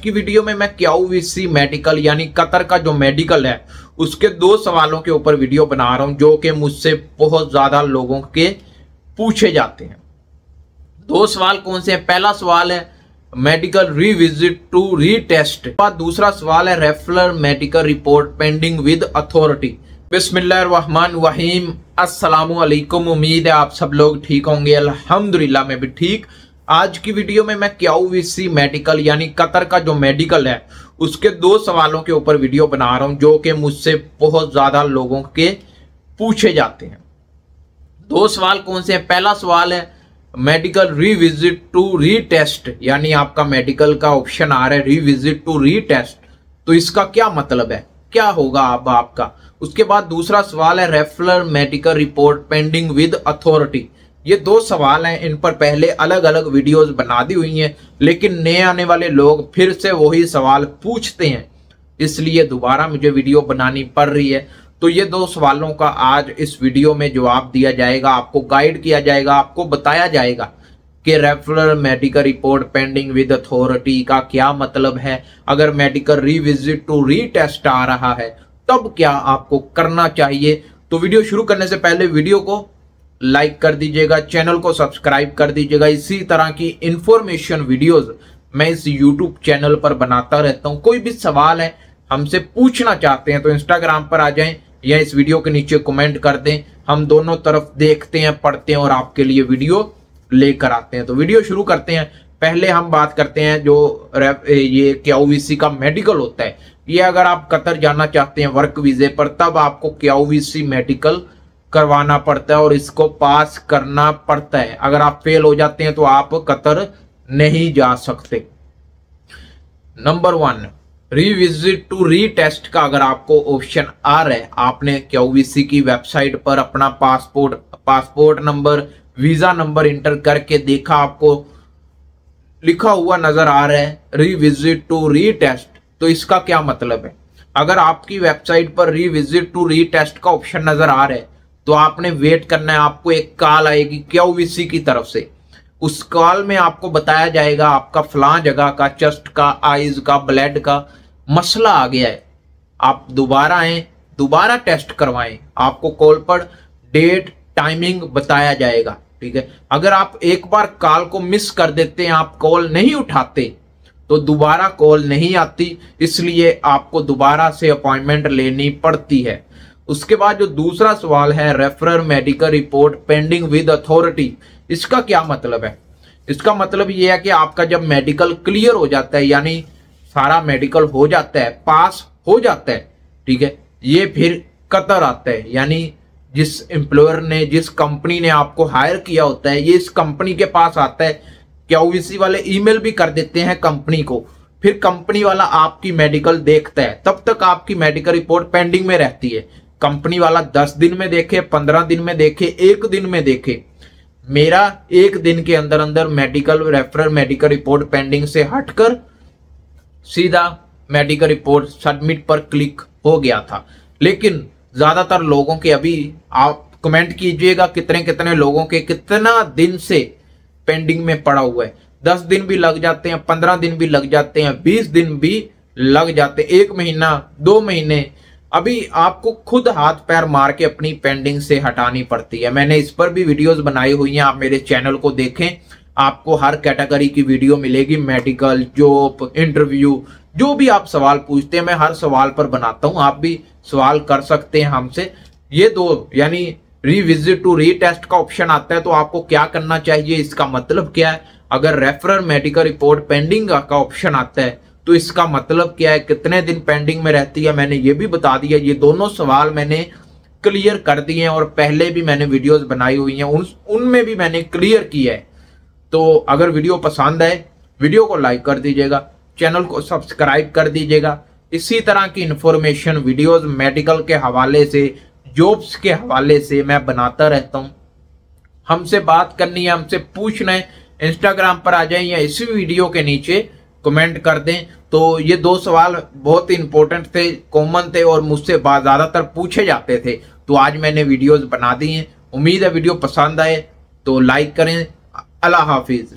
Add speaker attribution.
Speaker 1: की वीडियो में मैं क्यूवीसी मेडिकल यानी कतर का जो मेडिकल है उसके 2 सवालों के ऊपर वीडियो बना रहा हूं जो कि मुझसे बहुत ज्यादा लोगों के पूछे जाते हैं। 2 सवाल कौन से हैं? पहला सवाल है मेडिकल रिविजिट टू रीटेस्ट, दूसरा सवाल है referral medical report pending with authority. बिस्मिल्लाहिर्रहमानिर्रहीम, अस्सलामु अलैकुम। उम्मीद है आप सब लोग ठीक होंगे। अल्हम्दुलिल्लाह मैं भी ठीक। आज की वीडियो में मैं क्यूवीसी मेडिकल यानी कतर का जो मेडिकल है उसके 2 सवालों के ऊपर वीडियो बना रहा हूं जो कि मुझसे बहुत ज्यादा लोगों के पूछे जाते हैं। 2 सवाल कौन से हैं? पहला सवाल है मेडिकल रिविजिट टू रीटेस्ट, यानी आपका मेडिकल का ऑप्शन आ रहा है रिविजिट टू रीटेस्ट, तो इसका क्या मतलब है, क्या होगा अब आपका। उसके बाद दूसरा सवाल है referral medical report pending with authority. ये 2 सवाल हैं, इन पर पहले अलग अलग वीडियोस बना दी हुई हैं, लेकिन नए आने वाले लोग फिर से वही सवाल पूछते हैं, इसलिए दोबारा मुझे वीडियो बनानी पड़ रही है। तो ये 2 सवालों का आज इस वीडियो में जवाब दिया जाएगा, आपको गाइड किया जाएगा, आपको बताया जाएगा कि referral medical report pending with authority का क्या मतलब है। अगर मेडिकल रिविजिट टू रीटेस्ट आ रहा है तब क्या आपको करना चाहिए। तो वीडियो शुरू करने से पहले वीडियो को लाइक कर दीजिएगा, चैनल को सब्सक्राइब कर दीजिएगा। इसी तरह की इंफॉर्मेशन वीडियोस मैं इस यूट्यूब चैनल पर बनाता रहता हूं। कोई भी सवाल है हमसे पूछना चाहते हैं तो इंस्टाग्राम पर आ जाएं या इस वीडियो के नीचे कमेंट कर दें, हम दोनों तरफ देखते हैं, पढ़ते हैं और आपके लिए वीडियो लेकर आते हैं। तो वीडियो शुरू करते हैं। पहले हम बात करते हैं जो ये क्यूवीसी का मेडिकल होता है, ये अगर आप कतर जाना चाहते हैं वर्क वीजे पर तब आपको क्यूवीसी मेडिकल करवाना पड़ता है और इसको पास करना पड़ता है। अगर आप फेल हो जाते हैं तो आप कतर नहीं जा सकते। नंबर 1 रिविजिट टू रीटेस्ट का अगर आपको ऑप्शन आ रहा है, आपने क्यूवीसी की वेबसाइट पर अपना passport number, visa number inter करके देखा, आपको लिखा हुआ नजर आ रहा है रिविजिट टू रीटेस्ट, तो इसका क्या मतलब है। अगर आपकी वेबसाइट पर रिविजिट टू रीटेस्ट का ऑप्शन नजर आ रहा है तो आपने वेट करना है, आपको एक कॉल आएगी क्यूवीसी की तरफ से। उस कॉल में आपको बताया जाएगा आपका फलां जगह का चेस्ट का, आईज का, ब्लड का मसला आ गया है, आप दोबारा आए, दोबारा टेस्ट करवाएं। आपको कॉल पर डेट टाइमिंग बताया जाएगा, ठीक है। अगर आप एक बार कॉल को मिस कर देते हैं, आप कॉल नहीं उठाते तो दोबारा कॉल नहीं आती, इसलिए आपको दोबारा से अपॉइंटमेंट लेनी पड़ती है। उसके बाद जो दूसरा सवाल है referral medical report pending with authority, इसका क्या मतलब है। इसका मतलब यह है कि आपका जब मेडिकल क्लियर हो जाता है, यानी सारा मेडिकल हो जाता है, पास हो जाता है, ठीक है, ये फिर कतर आता है, यानी जिस एम्प्लॉयर ने, जिस कंपनी ने आपको हायर किया होता है, ये इस कंपनी के पास आता है। क्यूवीसी वाले ईमेल भी कर देते हैं कंपनी को, फिर कंपनी वाला आपकी मेडिकल देखता है, तब तक आपकी मेडिकल रिपोर्ट पेंडिंग में रहती है। कंपनी वाला 10 दिन में देखे, 15 दिन में देखे, 1 दिन में देखे, मेरा 1 दिन के अंदर अंदर medical referral medical report pending से हटकर सीधा मेडिकल रिपोर्ट सबमिट पर क्लिक हो गया था। लेकिन ज्यादातर लोगों के, अभी आप कमेंट कीजिएगा कितने कितने लोगों के कितना दिन से पेंडिंग में पड़ा हुआ है। 10 दिन भी लग जाते हैं, 15 दिन भी लग जाते हैं, 20 दिन भी लग जाते हैं, 1 महीना, 2 महीने। अभी आपको खुद हाथ पैर मार के अपनी पेंडिंग से हटानी पड़ती है। मैंने इस पर भी वीडियोस बनाई हुई हैं, आप मेरे चैनल को देखें, आपको हर कैटेगरी की वीडियो मिलेगी। मेडिकल, जॉब, इंटरव्यू, जो भी आप सवाल पूछते हैं मैं हर सवाल पर बनाता हूं, आप भी सवाल कर सकते हैं हमसे। ये 2 यानी रिविजिट टू रीटेस्ट का ऑप्शन आता है तो आपको क्या करना चाहिए, इसका मतलब क्या है। अगर रेफरल मेडिकल रिपोर्ट पेंडिंग का ऑप्शन आता है तो इसका मतलब क्या है, कितने दिन पेंडिंग में रहती है, मैंने ये भी बता दिया। ये दोनों सवाल मैंने क्लियर कर दिए हैं और पहले भी मैंने वीडियोस बनाई हुई हैं, उनमें भी मैंने क्लियर किया है। तो अगर वीडियो पसंद आए वीडियो को लाइक कर दीजिएगा, चैनल को सब्सक्राइब कर दीजिएगा। इसी तरह की इंफॉर्मेशन वीडियोस मेडिकल के हवाले से, जॉब्स के हवाले से मैं बनाता रहता हूं। हमसे बात करनी है, हमसे पूछना है, इंस्टाग्राम पर आ जाए या इसी वीडियो के नीचे कमेंट कर दें। तो ये 2 सवाल बहुत ही इंपॉर्टेंट थे, कॉमन थे और मुझसे ज्यादातर पूछे जाते थे, तो आज मैंने वीडियोस बना दी हैं। उम्मीद है वीडियो पसंद आए तो लाइक करें। अल्लाह हाफिज।